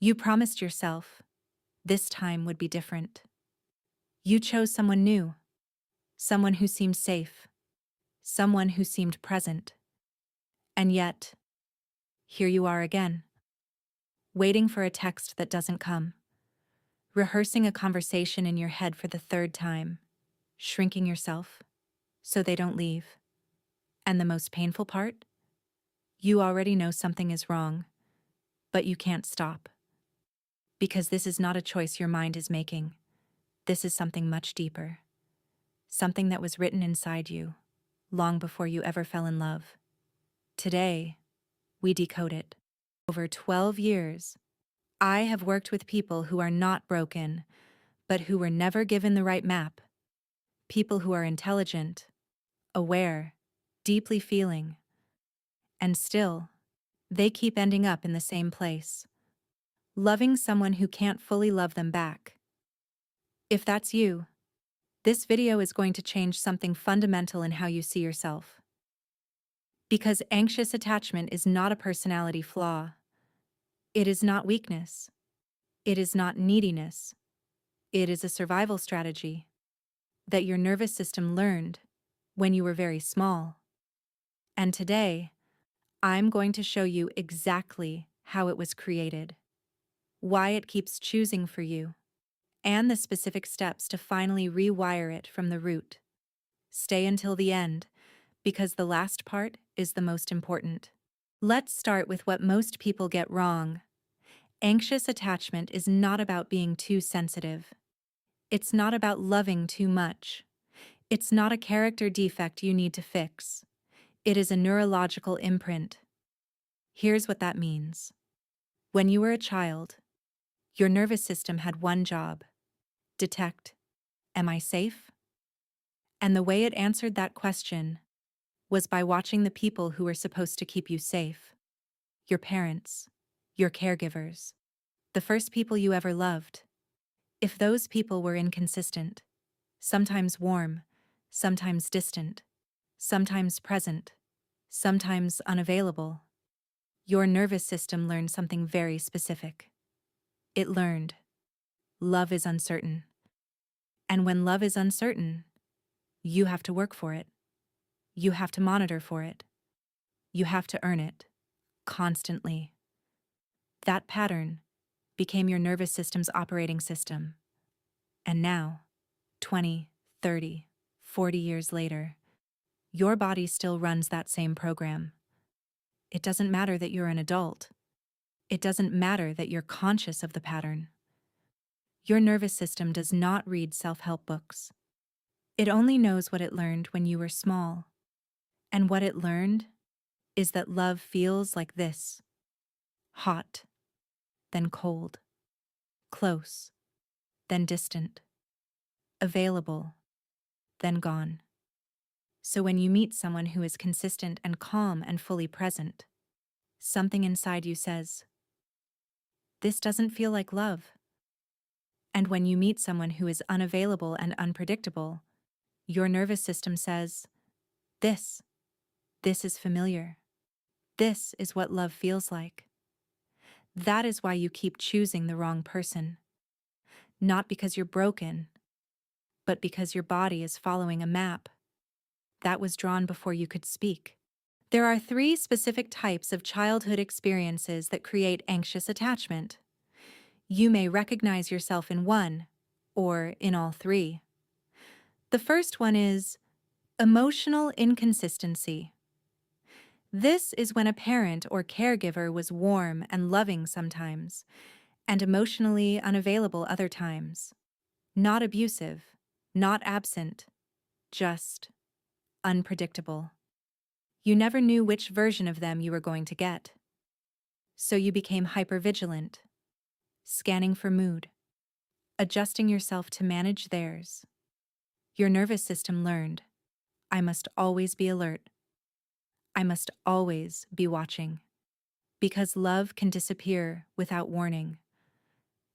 You promised yourself this time would be different. You chose someone new, someone who seemed safe, someone who seemed present. And yet, here you are again, waiting for a text that doesn't come, rehearsing a conversation in your head for the third time, shrinking yourself so they don't leave. And the most painful part? You already know something is wrong, but you can't stop. Because this is not a choice your mind is making. This is something much deeper. Something that was written inside you, long before you ever fell in love. Today, we decode it. Over 12 years, I have worked with people who are not broken, but who were never given the right map. People who are intelligent, aware, deeply feeling. And still, they keep ending up in the same place. Loving someone who can't fully love them back. If that's you, this video is going to change something fundamental in how you see yourself. Because anxious attachment is not a personality flaw. It is not weakness. It is not neediness. It is a survival strategy that your nervous system learned when you were very small. And today, I'm going to show you exactly how it was created, why it keeps choosing for you, and the specific steps to finally rewire it from the root. Stay until the end, because the last part is the most important. Let's start with what most people get wrong. Anxious attachment is not about being too sensitive. It's not about loving too much. It's not a character defect you need to fix. It is a neurological imprint. Here's what that means. When you were a child, your nervous system had one job: detect, am I safe? And the way it answered that question was by watching the people who were supposed to keep you safe. Your parents, your caregivers, the first people you ever loved. If those people were inconsistent, sometimes warm, sometimes distant, sometimes present, sometimes unavailable, your nervous system learned something very specific. It learned, love is uncertain. And when love is uncertain, you have to work for it. You have to monitor for it. You have to earn it, constantly. That pattern became your nervous system's operating system. And now, 20, 30, 40 years later, your body still runs that same program. It doesn't matter that you're an adult. It doesn't matter that you're conscious of the pattern. Your nervous system does not read self-help books. It only knows what it learned when you were small. And what it learned is that love feels like this: hot, then cold, close, then distant, available, then gone. So when you meet someone who is consistent and calm and fully present, something inside you says, this doesn't feel like love. And when you meet someone who is unavailable and unpredictable, your nervous system says, this is familiar. This is what love feels like. That is why you keep choosing the wrong person. Not because you're broken, but because your body is following a map that was drawn before you could speak. There are 3 specific types of childhood experiences that create anxious attachment. You may recognize yourself in one, or in all 3. The first one is emotional inconsistency. This is when a parent or caregiver was warm and loving sometimes, and emotionally unavailable other times. Not abusive, not absent, just unpredictable. You never knew which version of them you were going to get. So you became hypervigilant, scanning for mood, adjusting yourself to manage theirs. Your nervous system learned, I must always be alert. I must always be watching. Because love can disappear without warning.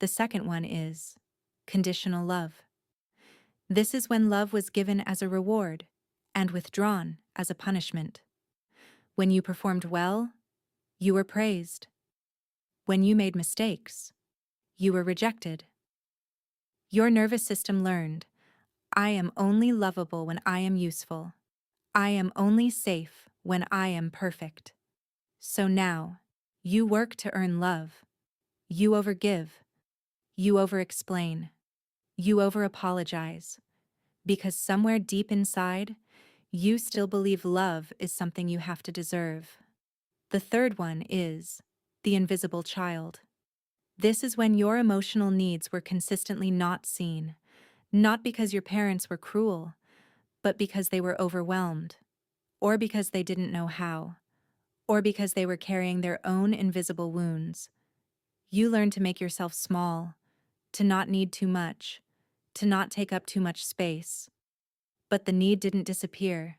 The second one is conditional love. This is when love was given as a reward and withdrawn as a punishment. When you performed well, you were praised. When you made mistakes, You were rejected. Your nervous system learned, I am only lovable when I am useful. I am only safe when I am perfect. So now, you work to earn love. You overgive. You over-explain. You over-apologize. Because somewhere deep inside, you still believe love is something you have to deserve. The third one is the invisible child. This is when your emotional needs were consistently not seen, not because your parents were cruel, but because they were overwhelmed, or because they didn't know how, or because they were carrying their own invisible wounds. You learn to make yourself small, to not need too much, to not take up too much space. But the need didn't disappear.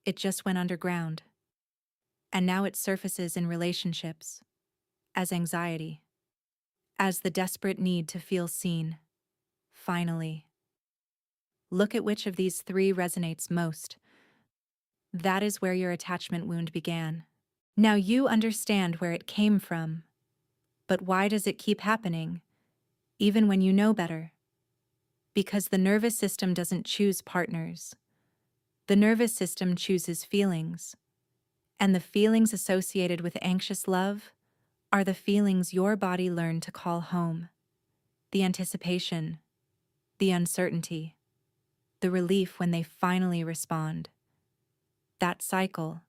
It just went underground. And now it surfaces in relationships, as anxiety, as the desperate need to feel seen. Finally. Look at which of these three resonates most. That is where your attachment wound began. Now you understand where it came from. But why does it keep happening, even when you know better? Because the nervous system doesn't choose partners. The nervous system chooses feelings. And the feelings associated with anxious love are the feelings your body learned to call home. The anticipation, the uncertainty, the relief when they finally respond. That cycle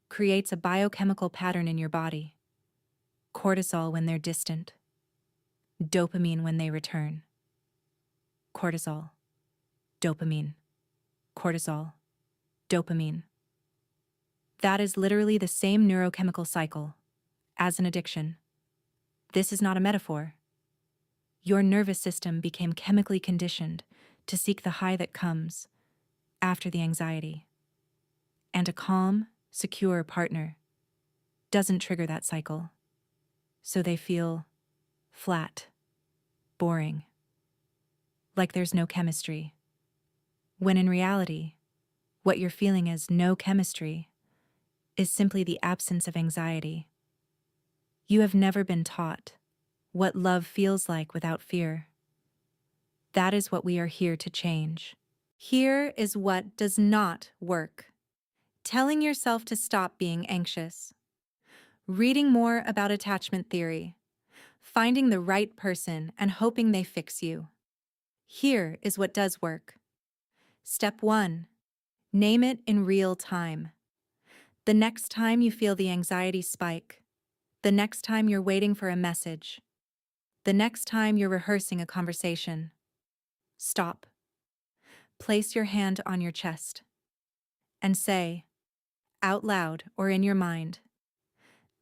creates a biochemical pattern in your body. Cortisol when they're distant. Dopamine when they return. Cortisol, dopamine, cortisol, dopamine. That is literally the same neurochemical cycle as an addiction. This is not a metaphor. Your nervous system became chemically conditioned to seek the high that comes after the anxiety. And a calm, secure partner doesn't trigger that cycle. So they feel flat, boring, like there's no chemistry. When in reality, what you're feeling as no chemistry is simply the absence of anxiety. You have never been taught what love feels like without fear. That is what we are here to change. Here is what does not work. Telling yourself to stop being anxious. Reading more about attachment theory. Finding the right person and hoping they fix you. Here is what does work. Step 1. Name it in real time. The next time you feel the anxiety spike. The next time you're waiting for a message. The next time you're rehearsing a conversation. Stop. Place your hand on your chest. And say, out loud or in your mind,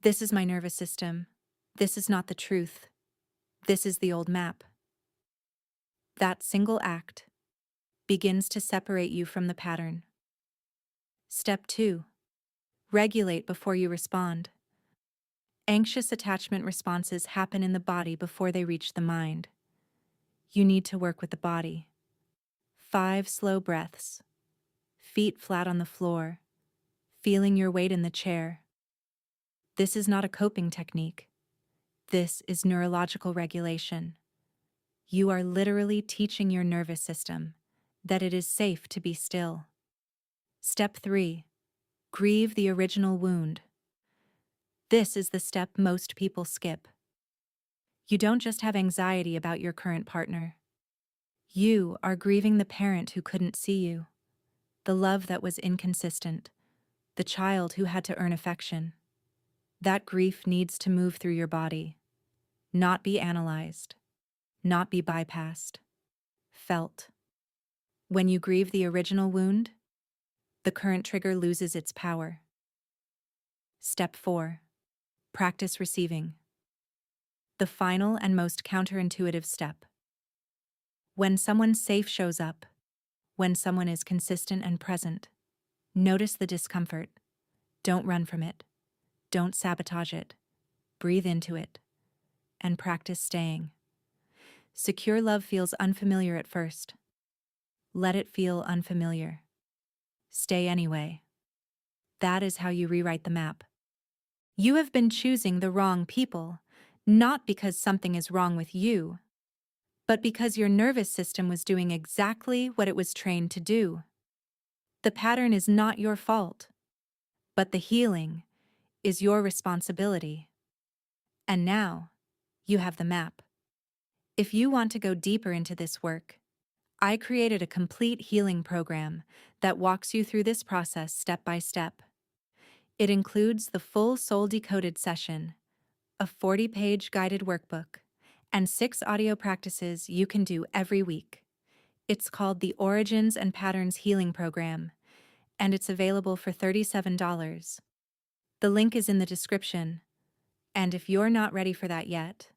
this is my nervous system. This is not the truth. This is the old map. That single act begins to separate you from the pattern. Step 2. Regulate before you respond. Anxious attachment responses happen in the body before they reach the mind. You need to work with the body. 5 slow breaths. Feet flat on the floor. Feeling your weight in the chair. This is not a coping technique. This is neurological regulation. You are literally teaching your nervous system that it is safe to be still. Step 3. Grieve the original wound. This is the step most people skip. You don't just have anxiety about your current partner. You are grieving the parent who couldn't see you, the love that was inconsistent, the child who had to earn affection. That grief needs to move through your body, not be analyzed, not be bypassed, felt. When you grieve the original wound, the current trigger loses its power. Step 4. Practice receiving. The final and most counterintuitive step. When someone safe shows up, when someone is consistent and present, notice the discomfort. Don't run from it. Don't sabotage it. Breathe into it. And practice staying. Secure love feels unfamiliar at first. Let it feel unfamiliar. Stay anyway. That is how you rewrite the map. You have been choosing the wrong people, Not because something is wrong with you, but because your nervous system was doing exactly what it was trained to do. The pattern is not your fault, but the healing is your responsibility. And now, you have the map. If you want to go deeper into this work, I created a complete healing program that walks you through this process step by step. It includes the full Soul Decoded session, a 40-page guided workbook, and 6 audio practices you can do every week. It's called the Origins and Patterns Healing Program, and it's available for $37. The link is in the description, and if you're not ready for that yet,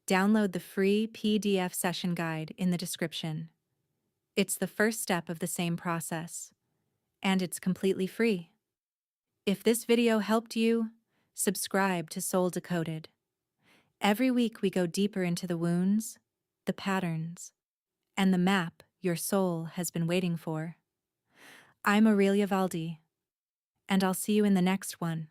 download the free PDF session guide in the description. It's the first step of the same process, and it's completely free. If this video helped you, subscribe to Soul Decoded. Every week we go deeper into the wounds, the patterns, and the map your soul has been waiting for. I'm Aurelia Valdi, and I'll see you in the next one.